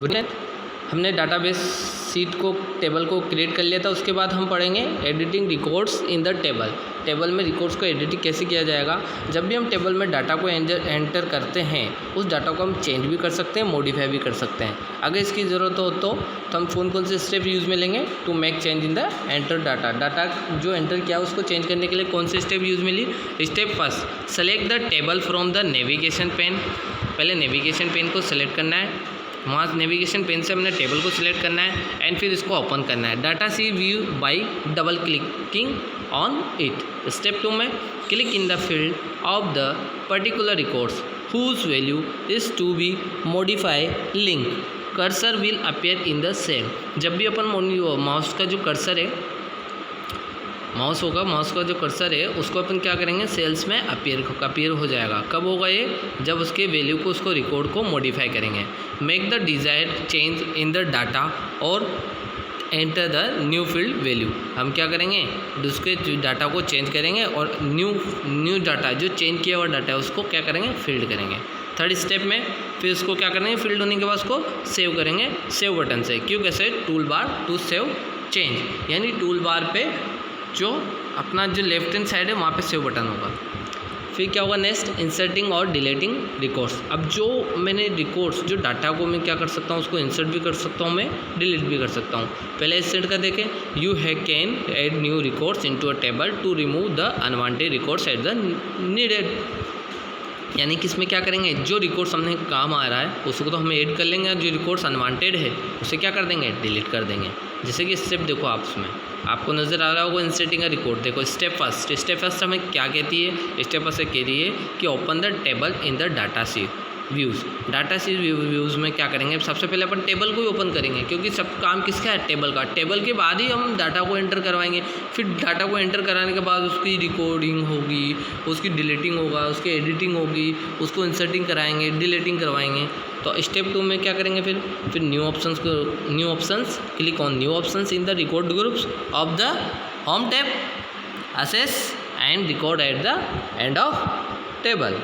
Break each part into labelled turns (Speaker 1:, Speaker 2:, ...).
Speaker 1: Good night. हमने database seat को table को क्रिएट कर लिया था। उसके बाद हम पढ़ेंगे editing records in the table. Table में रिकॉर्ड्स को एडिटिंग कैसे किया जाएगा। जब भी हम टेबल में डाटा को एंटर करते हैं उस डाटा को हम चेंज भी कर सकते हैं, मॉडिफाई भी कर सकते हैं। अगर इसकी ज़रूरत हो तो हम कौन से स्टेप यूज़ में लेंगे to make change in the enter data. Data जो एंटर किया उसको चेंज करने के लिए कौन से स्टेप यूज़ में ली। Step first, select the table from the navigation pane. पहले नेविगेशन पेन को सेलेक्ट करना है। वहाँ नेविगेशन पेन से हमने टेबल को सिलेक्ट करना है एंड फिर इसको ओपन करना है। Data sheet view by double clicking on it. Step 2 में click in the field of the particular records whose value is to be modify link. Cursor will appear in the cell. जब भी अपन mouse का जो cursor है mouse का जो cursor है उसको अपन क्या करेंगे सेल्स में अपीयर हो जाएगा। कब होगा ये, जब उसके वैल्यू को उसको रिकॉर्ड को मॉडिफाई करेंगे। Make the desired change in the data और enter the new field value. हम क्या करेंगे उसके डाटा को चेंज करेंगे और न्यू डाटा जो चेंज किया हुआ डाटा है उसको क्या करेंगे फील्ड करेंगे। थर्ड स्टेप में फिर उसको क्या करेंगे फील्ड होने के बाद उसको सेव करेंगे सेव बटन से। क्यों, कैसे, tool bar to save change, यानी टूल बार पे जो अपना जो लेफ्ट हैंड साइड है वहाँ पे सेव बटन होगा। फिर क्या होगा नेक्स्ट, इंसर्टिंग और डिलीटिंग रिकॉर्ड्स। अब जो मैंने रिकॉर्ड्स जो डाटा को मैं क्या कर सकता हूँ उसको इंसर्ट भी कर सकता हूँ, मैं डिलीट भी कर सकता हूँ। पहले इंसर्ट का देखें, you can add new records into a table to remove the unwanted records at the needed. यानी कि इसमें क्या करेंगे जो रिकॉर्ड्स हमने काम आ रहा है उसको तो हम ऐड कर लेंगे और जो रिकॉर्ड्स अनवांटेड है उसे क्या कर देंगे डिलीट कर देंगे। जैसे कि स्टेप देखो आप उसमें आपको नज़र आ रहा होगा इंसर्टिंग अ रिकॉर्ड। देखो स्टेप फर्स्ट हमें क्या कहती है, स्टेप फर्स्ट कहती है कि open the table in the data sheet views. Data sheet views में क्या करेंगे सबसे पहले अपन टेबल को ही ओपन करेंगे क्योंकि सब काम किसका है टेबल का। टेबल के बाद ही हम डाटा को एंटर करवाएंगे। फिर डाटा को एंटर कराने के बाद उसकी रिकॉर्डिंग होगी, उसकी डिलीटिंग होगा, उसकी एडिटिंग होगी, उसको इंसर्टिंग कराएंगे, डिलीटिंग करवाएंगे। तो स्टेप 2 में क्या करेंगे फिर new options click on new options in the record groups of the home tab, assess and record at the end of table.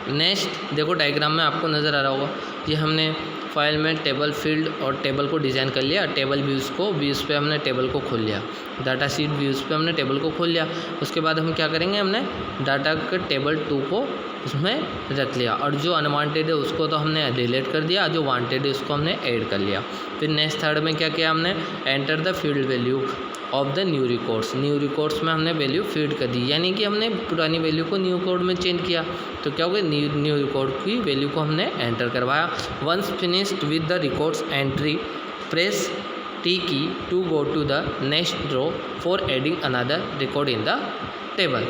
Speaker 1: Next देखो डायग्राम में आपको नज़र आ रहा होगा कि हमने फाइल में टेबल फील्ड और टेबल को डिज़ाइन कर लिया। टेबल व्यूज़ पे हमने टेबल को खोल लिया। डाटा शीट व्यूज़ पे हमने टेबल को खोल लिया। उसके बाद हम क्या करेंगे हमने डाटा के टेबल 2 को उसमें रख लिया और जो अनवांटेड है उसको तो हमने डिलीट कर दिया, जो वांटेड है उसको हमने ऐड कर लिया। फिर नेक्स्ट थर्ड में क्या किया हमने enter the field value of the new records में हमने वैल्यू फीड कर दी, यानी कि हमने पुरानी वैल्यू को न्यू रिकॉर्ड में चेंज किया। तो क्या हो गया न्यू रिकॉर्ड की वैल्यू को हमने एंटर करवाया। Once finished with the records entry press T key to go to the next row for adding another record in the table.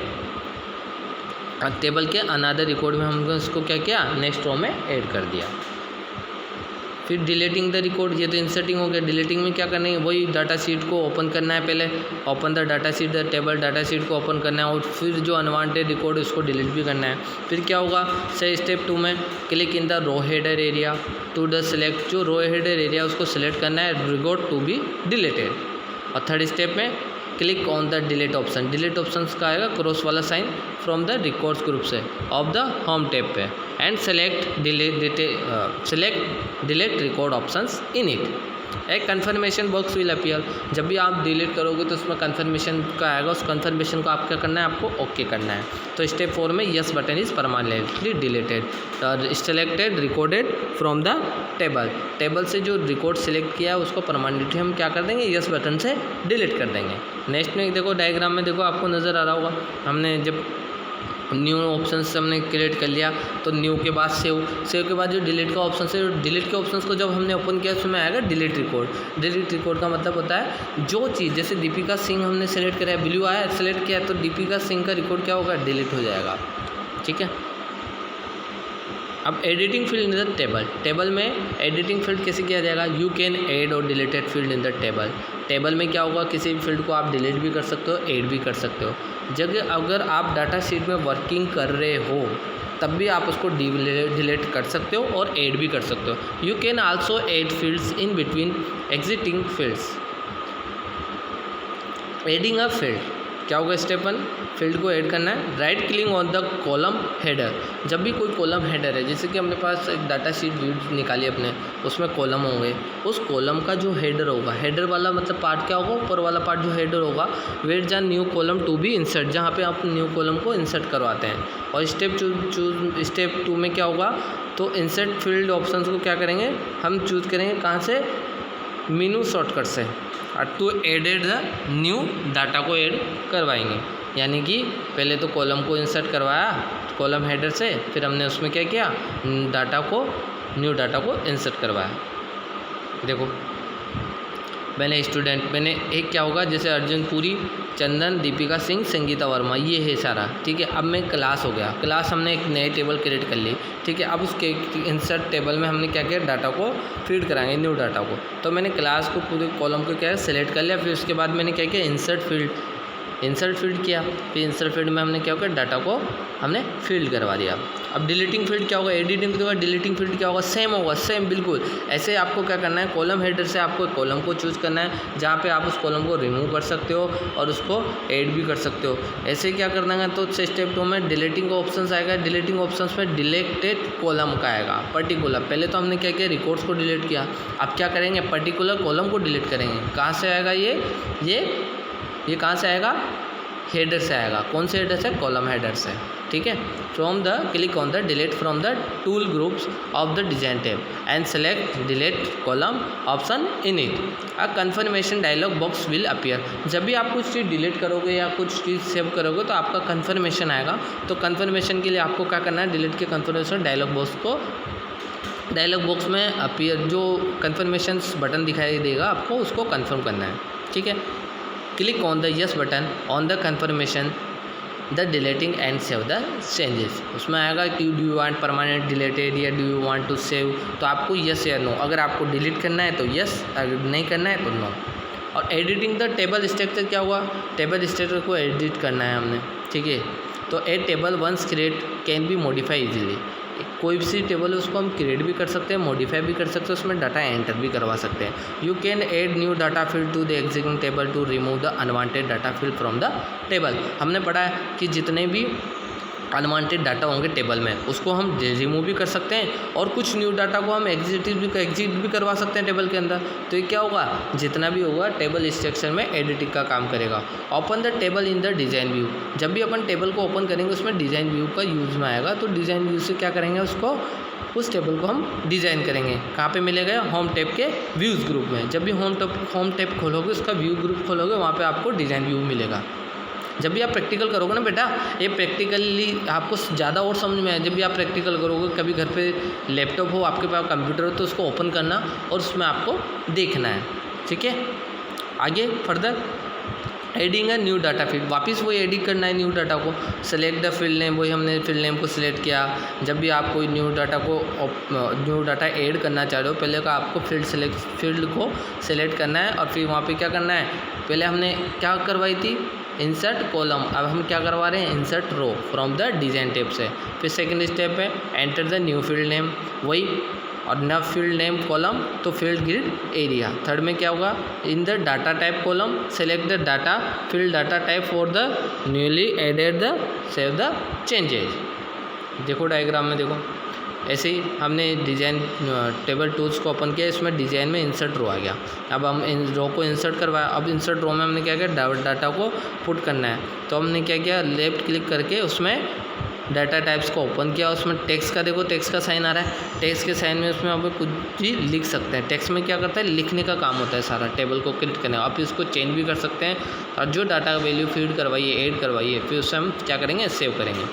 Speaker 1: Table के अनदर रिकॉर्ड में हमने इसको क्या किया नेक्स्ट रो में ऐड कर दिया। फिर डिलीटिंग द रिकॉर्ड, ये तो इंसर्टिंग हो गया। डिलीटिंग में क्या करना है वही डाटा शीट को ओपन करना है। पहले open the data sheet the table, data sheet को ओपन करना है और फिर जो अनवांटेड रिकॉर्ड है उसको डिलीट भी करना है। फिर क्या होगा से स्टेप 2 में click in the row header area to the select, जो रो हेडर एरिया उसको सेलेक्ट करना है रिकॉर्ड टू बी डिलीटेड। और थर्ड स्टेप में click on the delete option. Delete option का आएगा क्रॉस वाला sign from the records group से ऑफ द होम टैब पे and select delete record options in it. एक कन्फर्मेशन बॉक्स विल अपीयर। जब भी आप डिलीट करोगे तो उसमें कन्फर्मेशन का आएगा, उस कन्फर्मेशन को आप क्या करना है आपको ओके करना है। तो स्टेप 4 में yes button is permanently deleted selected recorded from the table से जो रिकॉर्ड सेलेक्ट किया है उसको परमानेंटली हम क्या कर देंगे यस बटन से डिलीट कर देंगे। नेक्स्ट में देखो डायग्राम में देखो आपको नज़र आ रहा होगा हमने जब न्यू ऑप्शन से हमने क्रिएट कर लिया तो न्यू के बाद सेव के बाद जो डिलीट का ऑप्शन है डिलीट के ऑप्शंस को जब हमने ओपन किया उसमें आएगा डिलीट रिकॉर्ड का मतलब होता है जो चीज़ जैसे दीपिका सिंह हमने सेलेक्ट करा है, ब्लू आया सेलेक्ट किया तो दीपिका सिंह का रिकॉर्ड क्या होगा डिलीट हो जाएगा। ठीक है। अब editing field in the table में एडिटिंग फील्ड कैसे किया जाएगा। यू कैन ऐड और deleted field in the table में क्या होगा किसी भी फील्ड को आप डिलीट भी कर सकते हो ऐड भी कर सकते हो। अगर आप डाटा शीट में वर्किंग कर रहे हो तब भी आप उसको डिलीट कर सकते हो और ऐड भी कर सकते हो। You can also add fields in between existing fields. Adding a field क्या होगा स्टेप 1, फील्ड को ऐड करना है, right click on the column header. जब भी कोई कॉलम हेडर है, जैसे कि हमने पास एक डाटा शीट व्यू निकाली अपने, उसमें कॉलम होंगे, उस कॉलम का जो हेडर होगा, हेडर वाला मतलब पार्ट क्या होगा, ऊपर वाला पार्ट जो हेडर होगा, वेट जहाँ new column to be insert, जहाँ पे आप न्यू कॉलम को इंसर्ट करवाते हैं। और स्टेप 2 में क्या होगा, तो इंसर्ट फील्ड ऑप्शंस को क्या करेंगे, हम चूज करेंगे कहाँ से, मेनू शॉर्टकट से, और to added the new data को ऐड करवाएंगे। यानी कि पहले तो कॉलम को इंसर्ट करवाया कॉलम हेडर से, फिर हमने उसमें क्या किया, न्यू डाटा को इंसर्ट करवाया। देखो मैंने स्टूडेंट, मैंने एक क्या होगा, जैसे अर्जुन पुरी, चंदन, दीपिका सिंह, संगीता वर्मा, ये है सारा, ठीक है। अब मैं क्लास हो गया, क्लास हमने एक नए टेबल क्रिएट कर ली, ठीक है। अब उसके इंसर्ट टेबल में हमने क्या किया, डाटा को फीड कराएंगे, न्यू डाटा को। तो मैंने क्लास को पूरे कॉलम को क्या है सेलेक्ट कर लिया, फिर उसके बाद मैंने क्या किया, इंसर्ट फील्ड किया, फिर इंसर्ट फील्ड में हमने क्या होगा, डाटा को हमने फील्ड करवा दिया। अब डिलीटिंग फील्ड क्या होगा, एडिटिंग के बाद डिलीटिंग फील्ड क्या होगा, सेम होगा, सेम बिल्कुल ऐसे। आपको क्या करना है, कॉलम हेडर से आपको कॉलम को चूज़ करना है, जहाँ पे आप उस कॉलम को रिमूव कर सकते हो और उसको ऐड भी कर सकते हो। ऐसे क्या करना है, तो स्टेप 2 में डिलीटिंग का ऑप्शन आएगा, डिलीटिंग ऑप्शन में डिलीटेड कॉलम का आएगा, पर्टिकुलर। पहले तो हमने क्या किया, रिकॉर्ड्स को डिलीट किया, अब क्या करेंगे, पर्टिकुलर कॉलम को डिलीट करेंगे। कहाँ से आएगा ये कहाँ से आएगा, हेडर से आएगा। कौन से हेडर से, कॉलम हेडर से, ठीक है। From the click on the delete from the tool groups of the design tab and select delete column option in it, a confirmation dialog box will appear. जब भी आप कुछ चीज़ डिलीट करोगे या कुछ चीज़ सेव करोगे तो आपका कन्फर्मेशन आएगा। तो कन्फर्मेशन के लिए आपको क्या करना है, डिलीट के कन्फर्मेशन डायलॉग बॉक्स में अपीयर, जो कन्फर्मेशन बटन दिखाई देगा आपको, उसको कन्फर्म करना है, ठीक है। Click on the yes button on the confirmation the deleting and save the changes. उसमें आएगा कि do you want permanent deleted या do you want to save, तो आपको यस या नो। अगर आपको डिलीट करना है तो यस, अगर नहीं करना है तो नो। और एडिटिंग द टेबल स्ट्रक्चर क्या हुआ, टेबल स्ट्रक्चर को एडिट करना है हमने, ठीक है। तो a table once create can be modify easily, कोई भी टेबल है उसको हम क्रिएट भी कर सकते हैं, मॉडिफाई भी कर सकते हैं, उसमें डाटा एंटर भी करवा सकते हैं। You can add new data field to the existing table to remove the unwanted data field from the table. हमने पढ़ा है कि जितने भी अनवांटेड डाटा होंगे टेबल में, उसको हम रिमूव भी कर सकते हैं, और कुछ न्यू डाटा को हम एग्जिट भी करवा सकते हैं टेबल के अंदर। तो ये क्या होगा, जितना भी होगा टेबल स्ट्रक्चर में एडिटिंग का काम करेगा। Open the table in the design view, जब भी अपन टेबल को ओपन करेंगे उसमें डिज़ाइन व्यू का यूज में आएगा। तो डिज़ाइन व्यू से क्या करेंगे, उस टेबल को हम डिज़ाइन करेंगे। कहाँ पे मिलेगा, होम टैब के व्यूज़ ग्रुप में। जब भी होम टैब खोलोगे, उसका व्यू ग्रुप खोलोगे, वहाँ पे आपको डिज़ाइन व्यू मिलेगा। जब भी आप प्रैक्टिकल करोगे ना बेटा, ये प्रैक्टिकली आपको ज़्यादा और समझ में आए। जब भी आप प्रैक्टिकल करोगे, कभी घर पे लैपटॉप हो, आपके पास कंप्यूटर हो, तो उसको ओपन करना और उसमें आपको देखना है, ठीक है। आगे further adding a new data field, वापस वही एडिट करना है न्यू डाटा को। सेलेक्ट द फील्ड नेम, वही हमने फील्ड नेम को सिलेक्ट किया। जब भी आप कोई न्यू डाटा ऐड करना चाह रहे हो, पहले का आपको फील्ड को सिलेक्ट करना है, और फिर वहाँ पे क्या करना है, पहले हमने क्या करवाई थी, इंसर्ट कॉलम, अब हम क्या करवा रहे हैं, insert row from the design tab से। फिर सेकंड स्टेप है enter the new field name, वही, और नव फील्ड नेम कॉलम, तो फील्ड ग्रिड एरिया। थर्ड में क्या होगा, in the data type column select the data field data type for the newly added the save the changes. देखो diagram में देखो, ऐसे ही हमने डिज़ाइन टेबल टूल्स को ओपन किया, इसमें डिज़ाइन में इंसर्ट रो आ गया। अब हम इन रो को इंसर्ट करवाया। अब इंसर्ट रो में हमने क्या किया, डाटा को पुट करना है। तो हमने क्या किया, लेफ़्ट क्लिक करके उसमें डाटा टाइप्स को ओपन किया। उसमें टेक्स्ट का देखो, टेक्स्ट का साइन आ रहा है, टेक्स्ट के साइन में उसमें आप कुछ भी लिख सकते हैं। टेक्स्ट में क्या करता है, लिखने का काम होता है सारा, टेबल को क्लिक करना है। आप इसको चेंज भी कर सकते हैं, और जो डाटा वैल्यू फीड करवाइए, ऐड करवाइए, फिर उससे हम क्या करेंगे, सेव करेंगे।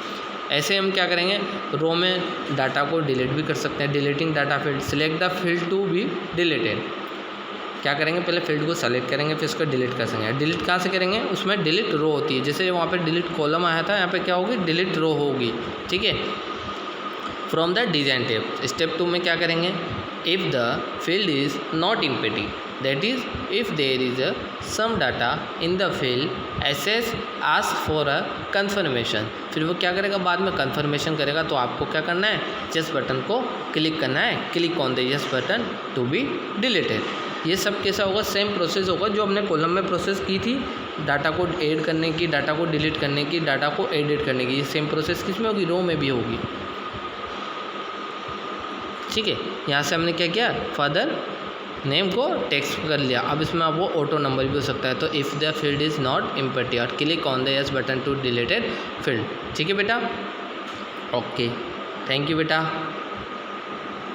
Speaker 1: ऐसे हम क्या करेंगे, रो में डाटा को डिलीट भी कर सकते हैं। Deleting data field, select the field to be deleted. क्या करेंगे, पहले फील्ड को सेलेक्ट करेंगे, फिर उसको डिलीट कर सकेंगे। डिलीट कहाँ से करेंगे, उसमें डिलीट रो होती है। जैसे वहाँ पे डिलीट कॉलम आया था, यहाँ पे क्या होगी, डिलीट रो होगी, ठीक है। From the design tab, step 2 में क्या करेंगे, if the field is not empty, that is if there is some data in the field Access ask for a confirmation, फिर वो क्या करेगा, बाद में कन्फर्मेशन करेगा। तो आपको क्या करना है, यस बटन को क्लिक करना है। Click on the yes button to be deleted. ये सब कैसा होगा, सेम प्रोसेस होगा जो हमने कॉलम में प्रोसेस की थी, डाटा को ऐड करने की, डाटा को डिलीट करने की, डाटा को एडिट करने की। ये सेम प्रोसेस किस में होगी, रो में भी होगी। ठीक है, यहाँ से हमने क्या किया, फादर नेम को टेक्स्ट कर लिया। अब इसमें आपको ऑटो नंबर भी हो सकता है। तो if the field is not empty और click on the yes button to deleted field. ठीक है बेटा, ओके, थैंक यू बेटा।